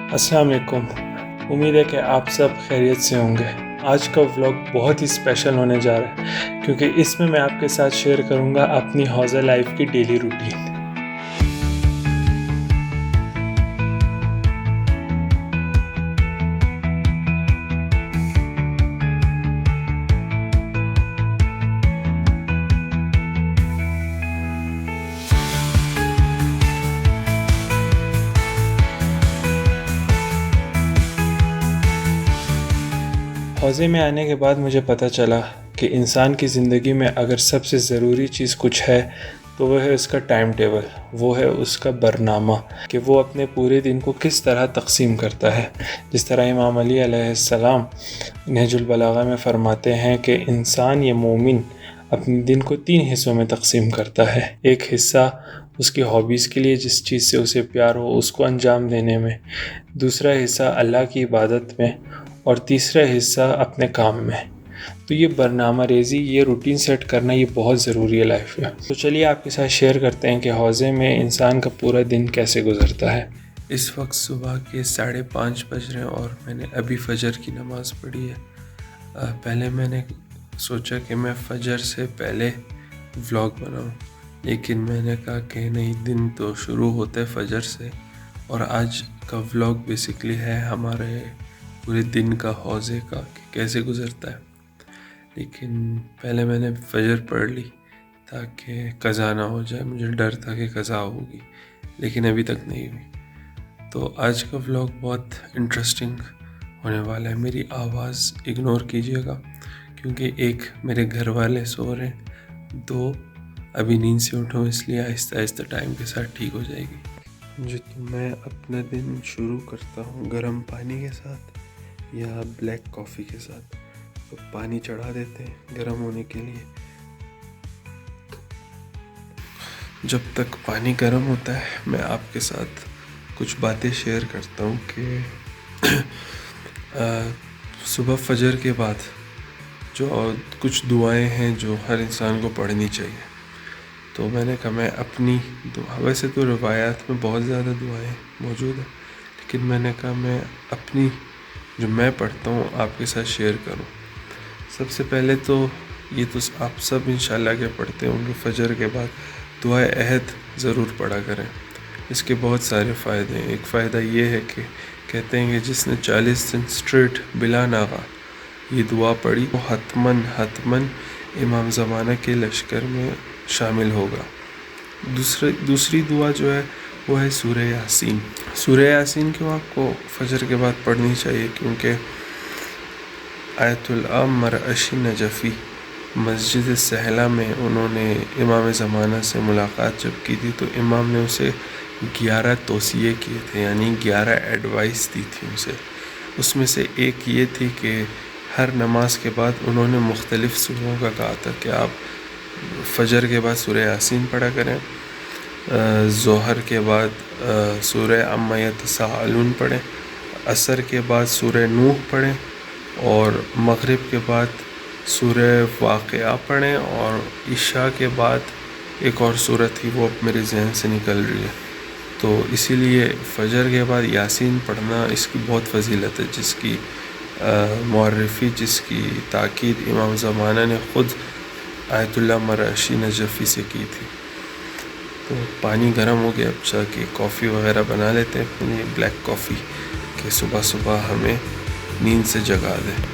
अस्सलाम वालेकुम। उम्मीद है कि आप सब खैरियत से होंगे। आज का व्लॉग बहुत ही स्पेशल होने जा रहा है क्योंकि इसमें मैं आपके साथ शेयर करूंगा अपनी हौज़ा लाइफ की डेली रूटीन। हौज़े में आने के बाद मुझे पता चला कि इंसान की ज़िंदगी में अगर सबसे ज़रूरी चीज़ कुछ है तो वो है उसका टाइम टेबल, वो है उसका बरनामा कि वो अपने पूरे दिन को किस तरह तक़सीम करता है। जिस तरह इमाम अली अलैहिस्सलाम नहजुल बलागा में फ़रमाते हैं कि इंसान ये मोमिन अपने दिन को 3 हिस्सों में तक़सीम करता है। एक हिस्सा उसकी हॉबीज़ के लिए, जिस चीज़ से उसे प्यार हो उसको अंजाम देने में, दूसरा हिस्सा अल्लाह की इबादत में और तीसरा हिस्सा अपने काम में। तो ये बरनामा रेज़ी, ये रूटीन सेट करना ये बहुत ज़रूरी है लाइफ में। तो चलिए आपके साथ शेयर करते हैं कि हौज़े में इंसान का पूरा दिन कैसे गुजरता है। इस वक्त सुबह के 5:30 बज रहे हैं और मैंने अभी फ़जर की नमाज़ पढ़ी है। पहले मैंने सोचा कि मैं फ़जर से पहले व्लॉग बनाऊं, लेकिन मैंने कहा कि नहीं, दिन तो शुरू होता है फ़जर से और आज का व्लॉग बेसिकली है हमारे पूरे दिन का, हौज़े का, कि कैसे गुज़रता है। लेकिन पहले मैंने फ़जर पढ़ ली ताकि क़ज़ा ना हो जाए। मुझे डर था कि क़ज़ा होगी, लेकिन अभी तक नहीं हुई। तो आज का व्लॉग बहुत इंटरेस्टिंग होने वाला है। मेरी आवाज़ इग्नोर कीजिएगा क्योंकि एक मेरे घर वाले सो रहे हैं, दो अभी नींद से उठूँ, इसलिए आहिस्ता आहिस्ता टाइम के साथ ठीक हो जाएगी। जी, तो मैं अपना दिन शुरू करता हूँ गर्म पानी के साथ या ब्लैक कॉफ़ी के साथ। तो पानी चढ़ा देते हैं गर्म होने के लिए। जब तक पानी गर्म होता है मैं आपके साथ कुछ बातें शेयर करता हूँ कि सुबह फ़जर के बाद जो कुछ दुआएं हैं जो हर इंसान को पढ़नी चाहिए। तो मैंने कहा मैं अपनी दुआ, वैसे तो रिवायात में बहुत ज़्यादा दुआएं मौजूद हैं, लेकिन मैंने कहा मैं अपनी जो मैं पढ़ता हूँ आपके साथ शेयर करूँ। सबसे पहले तो ये तो आप सब इंशाल्लाह के पढ़ते होंगे, फ़जर के बाद दुआए अहद ज़रूर पढ़ा करें। इसके बहुत सारे फ़ायदे हैं। एक फ़ायदा ये है कि कहते हैं कि जिसने 40 दिन स्ट्रेट बिला नागा ये दुआ पढ़ी वो हतमन इमाम ज़माना के लश्कर में शामिल होगा। दूसरी दुआ जो है वो है सूरह यासीन। सूरह यासीन क्यों आपको फ़जर के बाद पढ़नी चाहिए? क्योंकि आयतुल अमर अशी नजफ़ी मस्जिद सहला में उन्होंने इमाम ज़माना से मुलाकात जब की थी तो इमाम ने उसे 11 तौसिये किए थे, यानी 11 एडवाइस दी थी उसे। उसमें से एक ये थी कि हर नमाज के बाद उन्होंने मुख्तलिफ़ सूरों का कहा था कि आप फ़जर के बाद सूरह यासीन पढ़ा करें, ज़ोहर के बाद सूरह अम्मा यतसाअलून पढ़ें, असर के बाद सूरह नूह पढ़ें और मग़रिब के बाद सूरह वाक़िआ पढ़ें और इशा के बाद एक और सूरत थी वो अब मेरे जहन से निकल रही है। तो इसीलिए फ़जर के बाद यासीन पढ़ना इसकी बहुत फजीलत है, जिसकी मौरफ़ी, जिसकी ताकीद इमाम ज़माना ने ख़ुद आयतुल्लाह मरअशी नजफ़ी से की थी। तो पानी गर्म हो गया, अब जाके कॉफ़ी वग़ैरह बना लेते हैं अपने लिए, ब्लैक कॉफ़ी कि सुबह सुबह हमें नींद से जगा दे।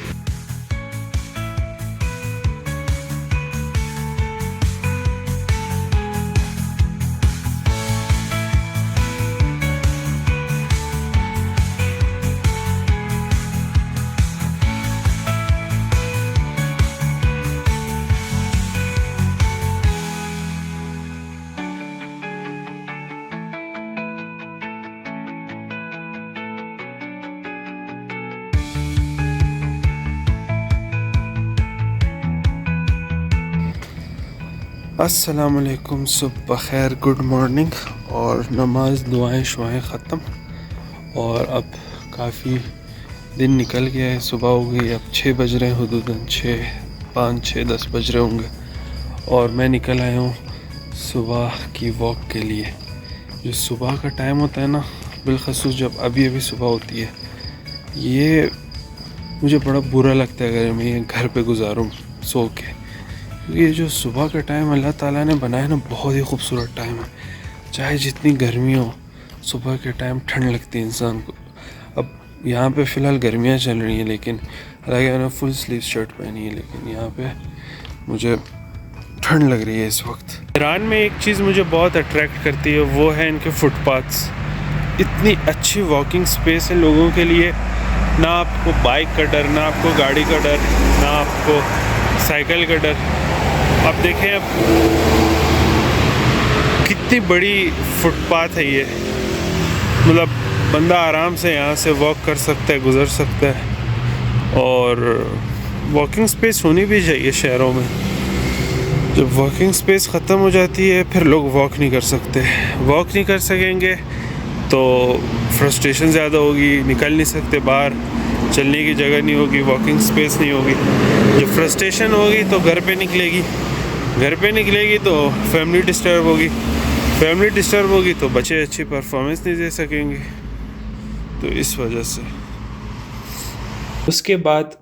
अस्सलाम वालेकुम, सुबह खैर, गुड मॉर्निंग। और नमाज दुआएं शुआएं ख़त्म और अब काफ़ी दिन निकल गया है, सुबह हो गई, अब 6 बज रहे हैं, हुदूदन 5-6-10 बज रहे होंगे और मैं निकल आया हूँ सुबह की वॉक के लिए। जो सुबह का टाइम होता है ना, बिलखसूस जब अभी अभी सुबह होती है, ये मुझे बड़ा बुरा लगता है अगर मैं ये घर पे गुजारूँ सो के। क्योंकि ये जो सुबह का टाइम अल्लाह ताला ने बनाया ना, बहुत ही खूबसूरत टाइम है। चाहे जितनी गर्मी हो, सुबह के टाइम ठंड लगती है इंसान को। अब यहाँ पे फ़िलहाल गर्मियाँ चल रही हैं, लेकिन हालांकि मैंने फुल स्लीव शर्ट पहनी है, लेकिन यहाँ पे मुझे ठंड लग रही है इस वक्त। ईरान में एक चीज़ मुझे बहुत अट्रैक्ट करती है, वो है इनके फुटपाथ्स। इतनी अच्छी वॉकिंग स्पेस है लोगों के लिए, ना आपको बाइक का डर, ना आपको गाड़ी का डर, ना आपको साइकिल का डर। आप देखें अब कितनी बड़ी फुटपाथ है ये, मतलब बंदा आराम से यहाँ से वॉक कर सकता है, गुज़र सकता है। और वॉकिंग स्पेस होनी भी चाहिए शहरों में। जब वॉकिंग स्पेस ख़त्म हो जाती है, फिर लोग वॉक नहीं कर सकते। वॉक नहीं कर सकेंगे तो फ्रस्ट्रेशन ज़्यादा होगी, निकल नहीं सकते बाहर, चलने की जगह नहीं होगी, वॉकिंग स्पेस नहीं होगी। जब फ्रस्ट्रेशन होगी तो घर पे निकलेगी, घर पे निकलेगी तो फैमिली डिस्टर्ब होगी, फैमिली डिस्टर्ब होगी तो बच्चे अच्छी परफॉर्मेंस नहीं दे सकेंगे। तो इस वजह से उसके बाद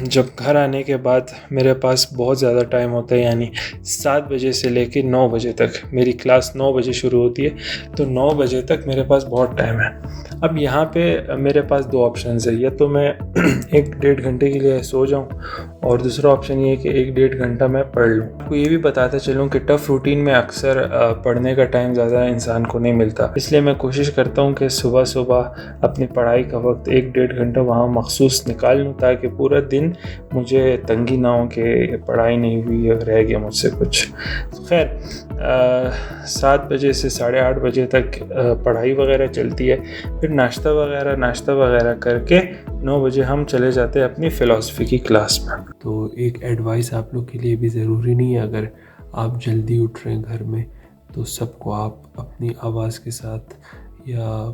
जब घर आने के बाद मेरे पास बहुत ज़्यादा टाइम होता है, यानी 7 बजे से लेके 9 बजे तक। मेरी क्लास 9 बजे शुरू होती है, तो 9 बजे तक मेरे पास बहुत टाइम है। अब यहाँ पे मेरे पास 2 ऑप्शंस है, या तो मैं 1-1.5 घंटे के लिए सो जाऊँ, और दूसरा ऑप्शन ये है कि 1-1.5 घंटा मैं पढ़ लूँ। आपको ये भी बताता चलूँ कि टफ़ रूटीन में अक्सर पढ़ने का टाइम ज़्यादा इंसान को नहीं मिलता, इसलिए मैं कोशिश करता हूँ कि सुबह सुबह अपनी पढ़ाई का वक्त 1-1.5 घंटा वहाँ मखसूस निकाल लूँ, ताकि पूरा दिन मुझे तंगी ना हो कि पढ़ाई नहीं हुई या रह गया मुझसे कुछ। खैर 7 बजे से 8:30 बजे तक पढ़ाई वगैरह चलती है, फिर नाश्ता वगैरह करके 9 बजे हम चले जाते हैं अपनी फ़िलासफ़ी की क्लास में। तो एक एडवाइस आप लोग के लिए भी ज़रूरी नहीं है, अगर आप जल्दी उठ रहे हैं घर में तो सबको आप अपनी आवाज़ के साथ या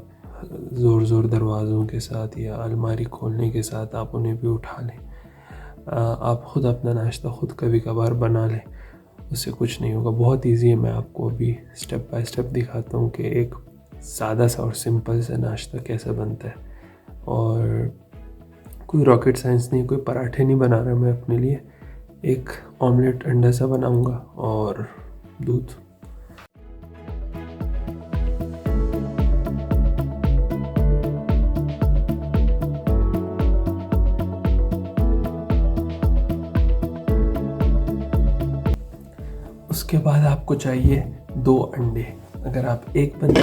ज़ोर दरवाज़ों के साथ या अलमारी खोलने के साथ आप उन्हें भी उठा लें। आप ख़ुद अपना नाश्ता ख़ुद कभी कभार बना लें, उससे कुछ नहीं होगा। बहुत इजी है, मैं आपको अभी स्टेप बाय स्टेप दिखाता हूँ कि एक सादा सा और सिंपल सा नाश्ता कैसा बनता है। और कोई रॉकेट साइंस नहीं, कोई पराठे नहीं बना रहा मैं अपने लिए, एक ऑमलेट अंडा सा बनाऊँगा और दूध। उसके बाद आपको चाहिए 2 अंडे। अगर आप एक बंदे,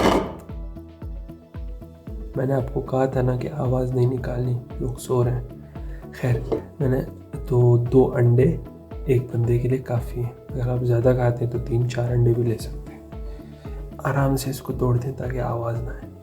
मैंने आपको कहा था ना कि आवाज़ नहीं निकालनी, लोग सो रहे हैं। खैर मैंने तो 2 अंडे एक बंदे के लिए काफ़ी है। अगर आप ज़्यादा खाते हैं तो 3-4 अंडे भी ले सकते हैं। आराम से इसको तोड़ दें ताकि आवाज़ ना आए।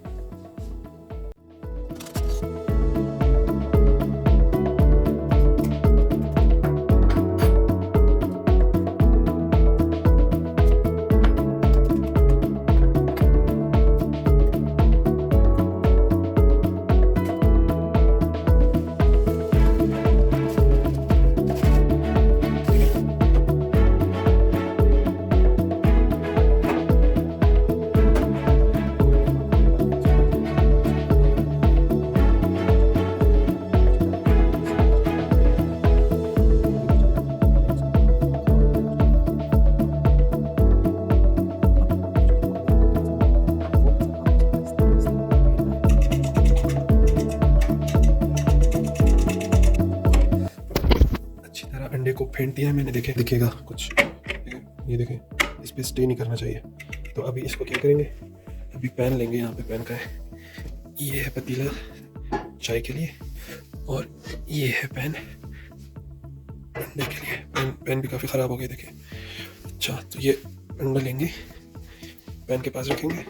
अंडे को फेंट दिया है मैंने, दिखेगा कुछ, ये देखें, इस पर स्टे नहीं करना चाहिए। तो अभी इसको क्या करेंगे, अभी पैन लेंगे, यहाँ पे पैन का है, ये है पतीला चाय के लिए, और ये है पैन अंडे के लिए। पैन भी काफ़ी ख़राब हो गया देखें। अच्छा, तो ये अंडा लेंगे, पैन के पास रखेंगे,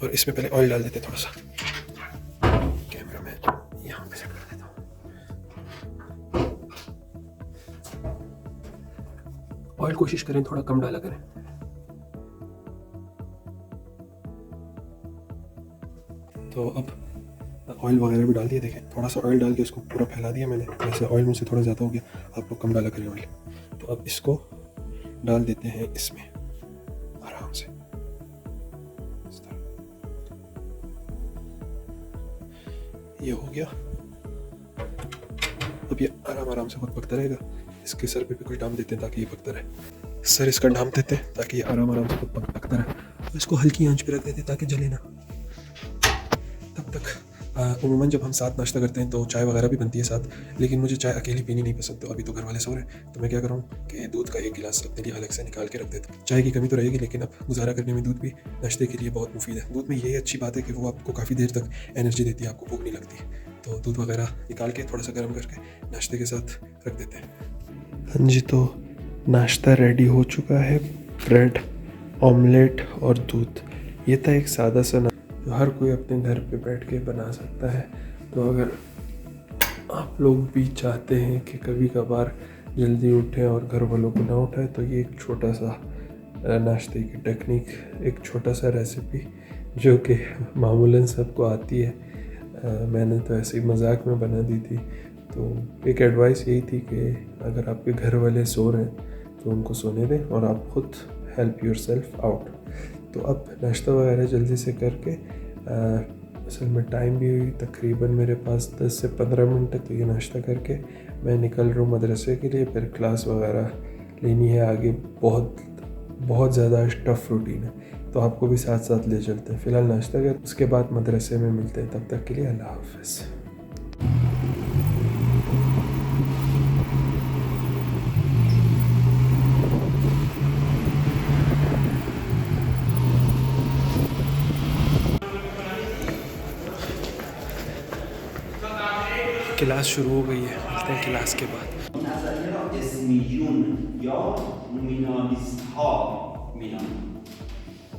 और इसमें पहले ऑयल डाल देते हैं थोड़ा सा। कैमरा में यहाँ पे सेट कर देता हूँ। ऑयल कोशिश करें थोड़ा कम डाला करें। तो अब ऑयल वगैरह भी डाल दिया, देखें थोड़ा सा ऑयल डाल के इसको पूरा फैला दिया मैंने। वैसे ऑयल मुझसे थोड़ा ज़्यादा हो गया, आप लोग कम डाला करें ऑयल। तो अब इसको डाल देते हैं इसमें आराम से, इस तरह। ये हो गया। अब ये आराम से खुद पकता रहेगा। इसके सर पे भी कुछ डाम देते हैं ताकि ये पकता रहे। सर इसका डाम देते हैं ताकि ये आराम से खुद पकता रहे। और इसको हल्की आंच पे रख देते हैं ताकि जले ना। तब तक उमूमन जब हम साथ नाश्ता करते हैं तो चाय वगैरह भी बनती है साथ, लेकिन मुझे चाय अकेली पीनी नहीं पसंद। तो अभी तो घर वाले सो रहे हैं, तो मैं क्या कर रहा हूँ कि दूध का एक गिलास अपने लिए अलग से निकाल के रख देता हूँ। चाय की कमी तो रहेगी, लेकिन अब गुजारा करने में दूध भी नाश्ते के लिए बहुत मुफीद है। दूध में यही अच्छी बात है कि वो आपको काफ़ी देर तक एनर्जी देती है, आपको भूख नहीं लगती। तो दूध वगैरह निकाल के थोड़ा सा गर्म करके नाश्ते के साथ रख देते हैं। हाँ जी, तो नाश्ता रेडी हो चुका है। ब्रेड, ऑमलेट और दूध। ये था एक सादा सा जो हर कोई अपने घर पे बैठ के बना सकता है। तो अगर आप लोग भी चाहते हैं कि कभी कभार जल्दी उठें और घर वालों को ना उठाए, तो ये एक छोटा सा नाश्ते की टेक्निक, एक छोटा सा रेसिपी जो कि मामूलन सबको आती है। मैंने तो ऐसे ही मजाक में बना दी थी। तो एक एडवाइस यही थी कि अगर आपके घर वाले सो रहे हैं तो उनको सोने दें और आप खुद हेल्प योरसेल्फ आउट। तो अब नाश्ता वगैरह जल्दी से करके असल में टाइम भी हुई तकरीबन मेरे पास 10 से 15 मिनट है। तो ये नाश्ता करके मैं निकल रहा हूँ मदरसे के लिए। फिर क्लास वगैरह लेनी है आगे। बहुत ज़्यादा टफ रूटीन है, तो आपको भी साथ साथ ले चलते हैं। फ़िलहाल नाश्ता कर, उसके बाद मदरसे में मिलते हैं। तब तक के लिए अल्लाह हाफ़िज़। क्लास शुरू हो गई है, मिलते हैं क्लास के बाद।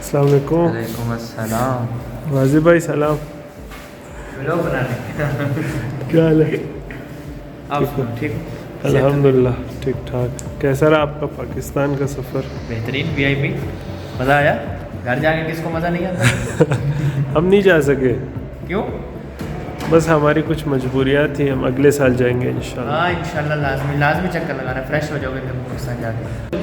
अस्सलाम वालेकुम। वालेकुम अस्सलाम। वाजिब भाई सलाम। वीडियो बनाने क्या हाल है? आप ठीक? अल्हम्दुलिल्लाह ठीक ठाक। कैसा रहा आपका पाकिस्तान का सफ़र? बेहतरीन वीआईपी। मज़ा आया? घर जाके किसको मज़ा नहीं आता? हम नहीं जा सके, क्यों? बस हमारी कुछ मजबूरियाँ थी। हम अगले साल जाएंगे इंशाल्लाह। हाँ इंशाल्लाह लाजमी चक्कर लगाना, फ्रेश हो जाओगे जब पाकिस्तान जाके।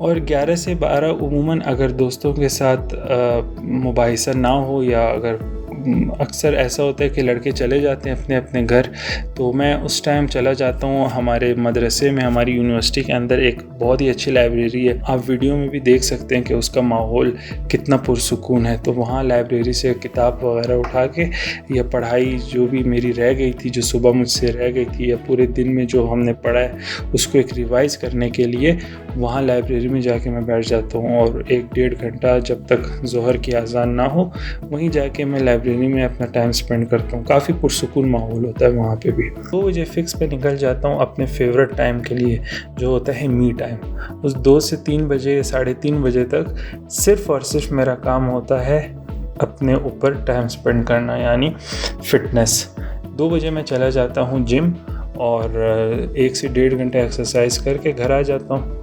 और 11 से 12 उमूमन अगर दोस्तों के साथ मुबाहिसा ना हो, या अगर अक्सर ऐसा होता है कि लड़के चले जाते हैं अपने अपने घर, तो मैं उस टाइम चला जाता हूँ। हमारे मदरसे में, हमारी यूनिवर्सिटी के अंदर एक बहुत ही अच्छी लाइब्रेरी है। आप वीडियो में भी देख सकते हैं कि उसका माहौल कितना पुरसुकून है। तो वहाँ लाइब्रेरी से किताब वगैरह उठा के, या पढ़ाई जो भी मेरी रह गई थी, जो सुबह मुझसे रह गई थी, या पूरे दिन में जो हमने पढ़ा है, उसको एक रिवाइज़ करने के लिए वहाँ लाइब्रेरी में जाके मैं बैठ जाता हूँ। और 1-1.5 घंटा जब तक ज़ोहर की अज़ान ना हो, वहीं जाके मैं लाइब्रेरी में अपना टाइम स्पेंड करता हूँ। काफ़ी पुरसुकून माहौल होता है वहाँ पे भी। 2 बजे फ़िक्स पे निकल जाता हूँ अपने फेवरेट टाइम के लिए, जो होता है मी टाइम। उस 2 से 3 बजे, 3:30 बजे तक सिर्फ़ और सिर्फ मेरा काम होता है अपने ऊपर टाइम स्पेंड करना, यानी फ़िटनेस। 2 बजे मैं चला जाता हूँ जिम, और 1 से 1.5 घंटा एक्सरसाइज करके घर आ जाता हूँ।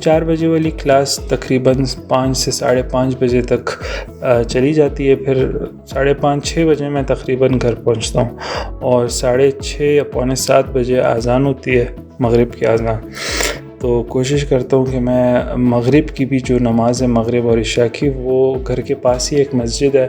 4 बजे वाली क्लास तकरीबन 5 से 5:30 बजे तक चली जाती है। फिर 5:30-6 बजे मैं तकरीबन घर पहुंचता हूं, और 6:30 या 6:45 बजे अज़ान होती है, मगरिब की अज़ान। तो कोशिश करता हूँ कि मैं मगरिब की भी जो नमाज़ है, मगरिब और इशा की, वो घर के पास ही एक मस्जिद है,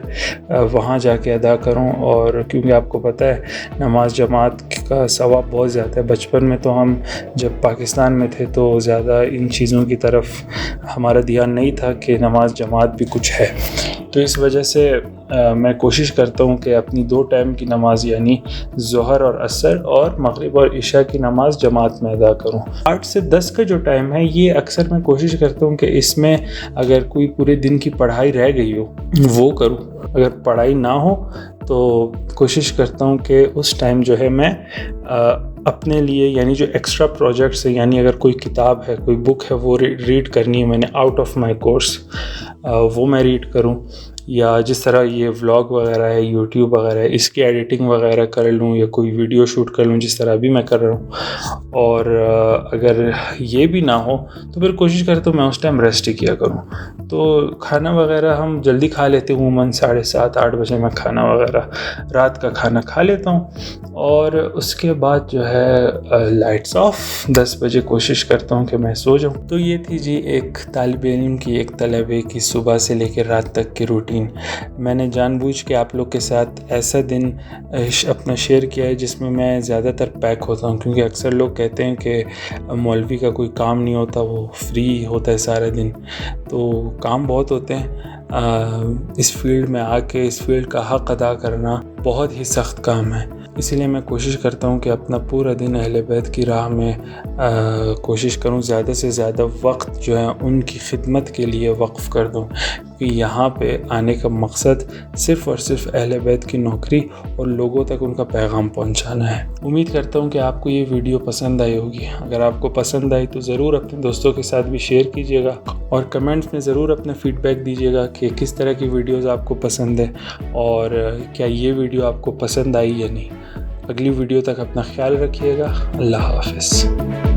वहाँ जाके अदा करूँ। और क्योंकि आपको पता है नमाज जमात का सवाब बहुत ज़्यादा है। बचपन में तो हम जब पाकिस्तान में थे तो ज़्यादा इन चीज़ों की तरफ हमारा ध्यान नहीं था कि नमाज जमात भी कुछ है। तो इस वजह से मैं कोशिश करता हूँ कि अपनी 2 टाइम की नमाज यानी ज़ोहर और असर और मगरिब और इशा की नमाज जमात में अदा करूँ। 8 से 10 का जो टाइम है ये अक्सर मैं कोशिश करता हूँ कि इसमें अगर कोई पूरे दिन की पढ़ाई रह गई हो वो करूँ। अगर पढ़ाई ना हो तो कोशिश करता हूँ कि उस टाइम जो है मैं अपने लिए यानी जो एक्स्ट्रा प्रोजेक्ट्स है, यानी अगर कोई किताब है, कोई बुक है वो रीड करनी है मैंने आउट ऑफ माय कोर्स, वो मैं रीड करूं, या जिस तरह ये व्लॉग वगैरह है, यूट्यूब वगैरह है, इसकी एडिटिंग वगैरह कर लूं या कोई वीडियो शूट कर लूं जिस तरह अभी मैं कर रहा हूं। और अगर ये भी ना हो तो फिर कोशिश करता हूँ मैं उस टाइम रेस्ट ही किया करूं। तो खाना वगैरह हम जल्दी खा लेते हैं, उमूमन 7:30-8 बजे मैं खाना वगैरह रात का खाना खा लेता हूँ। और उसके बाद जो है लाइट्स ऑफ 10 बजे कोशिश करता हूँ कि मैं सो जाऊँ। तो ये थी जी एक तालिब इल्म की, एक तलबे की सुबह से लेकर रात तक की रूटीन। मैंने जानबूझ के आप लोग के साथ ऐसा दिन अपना शेयर किया है जिसमें मैं ज़्यादातर पैक होता हूँ, क्योंकि अक्सर लोग कहते हैं कि मौलवी का कोई काम नहीं होता, वो फ्री होता है सारा दिन। तो काम बहुत होते हैं। इस फील्ड में आके इस फील्ड का हक़ अदा करना बहुत ही सख्त काम है। इसीलिए मैं कोशिश करता हूँ कि अपना पूरा दिन अहले बैत की राह में कोशिश करूँ ज़्यादा से ज़्यादा वक्त जो है उनकी खिदमत के लिए वक्फ़ कर दूँ, क्योंकि यहाँ पे आने का मकसद सिर्फ़ और सिर्फ अहले बैत की नौकरी और लोगों तक उनका पैगाम पहुँचाना है। उम्मीद करता हूँ कि आपको ये वीडियो पसंद आई होगी। अगर आपको पसंद आई तो ज़रूर अपने दोस्तों के साथ भी शेयर कीजिएगा और कमेंट्स में ज़रूर अपना फ़ीडबैक दीजिएगा कि किस तरह की वीडियोज़ आपको पसंद है और क्या ये वीडियो आपको पसंद आई या नहीं। अगली वीडियो तक अपना ख्याल रखिएगा। अल्लाह हाफ़िज़।